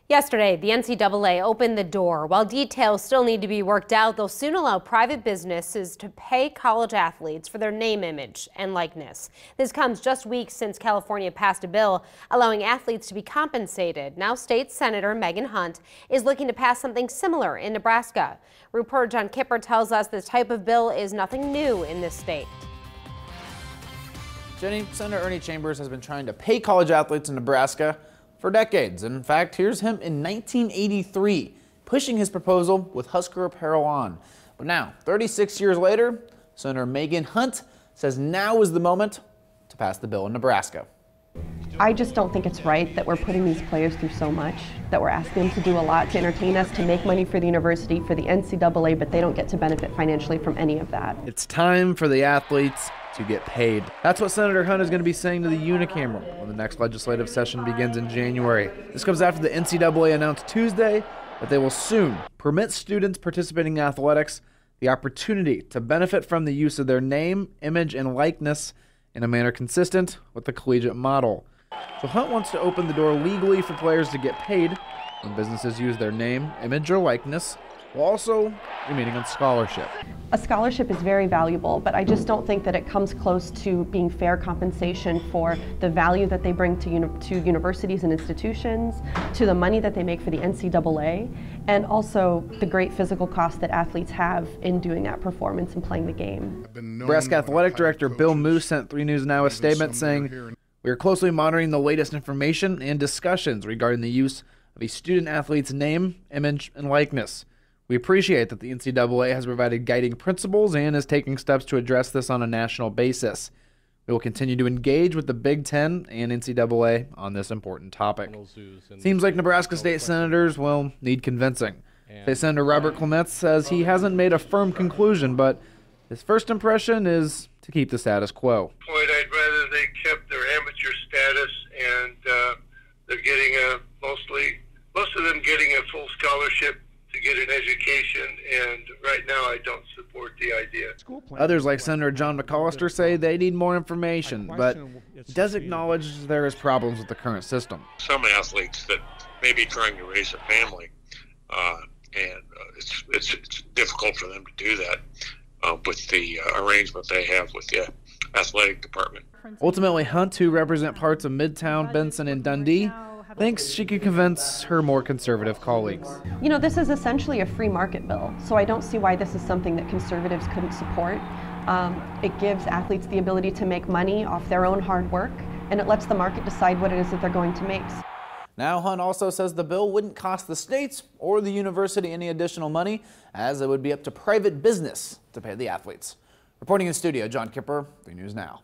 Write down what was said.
Yesterday, the NCAA opened the door. While details still need to be worked out, they'll soon allow private businesses to pay college athletes for their name, image, and likeness. This comes just weeks since California passed a bill allowing athletes to be compensated. Now, State Senator Megan Hunt is looking to pass something similar in Nebraska. Reporter John Kipper tells us this type of bill is nothing new in this state. Jenny, Senator Ernie Chambers has been trying to pay college athletes in Nebraska for decades. In fact, here's him in 1983, pushing his proposal with Husker apparel on. But now, 36 years later, Senator Megan Hunt says now is the moment to pass the bill in Nebraska. I just don't think it's right that we're putting these players through so much, that we're asking them to do a lot to entertain us, to make money for the university, for the NCAA, but they don't get to benefit financially from any of that. It's time for the athletes to get paid. That's what Senator Hunt is going to be saying to the unicameral when the next legislative session begins in January. This comes after the NCAA announced Tuesday that they will soon permit students participating in athletics the opportunity to benefit from the use of their name, image, and likeness in a manner consistent with the collegiate model. So Hunt wants to open the door legally for players to get paid when businesses use their name, image, or likeness, while also remaining on scholarship. A scholarship is very valuable, but I just don't think that it comes close to being fair compensation for the value that they bring to universities and institutions, to the money that they make for the NCAA, and also the great physical cost that athletes have in doing that performance and playing the game. Nebraska Athletic Director Bill Moose sent 3 News Now a statement saying, "We are closely monitoring the latest information and discussions regarding the use of a student athlete's name, image, and likeness. We appreciate that the NCAA has provided guiding principles and is taking steps to address this on a national basis. We will continue to engage with the Big Ten and NCAA on this important topic." Seems like Nebraska state senators will need convincing. State Senator Robert Clements says he hasn't made a firm conclusion, but his first impression is to keep the status quo. I'd rather they kept their amateur status, and they're getting most of them getting a full scholarship to get an education, and right now I don't support the idea. Others like Senator John McAllister say they need more information, but he does acknowledge there is problems with the current system. Some athletes that may be trying to raise a family, and it's difficult for them to do that with the arrangement they have with the athletic department. Ultimately, Hunt, who represent parts of Midtown, Benson, and Dundee, thinks she could convince her more conservative colleagues. You know, this is essentially a free market bill, so I don't see why this is something that conservatives couldn't support. It gives athletes the ability to make money off their own hard work, and it lets the market decide what it is that they're going to make. Now, Hunt also says the bill wouldn't cost the states or the university any additional money, as it would be up to private business to pay the athletes. Reporting in studio, John Kipper, 3 News Now.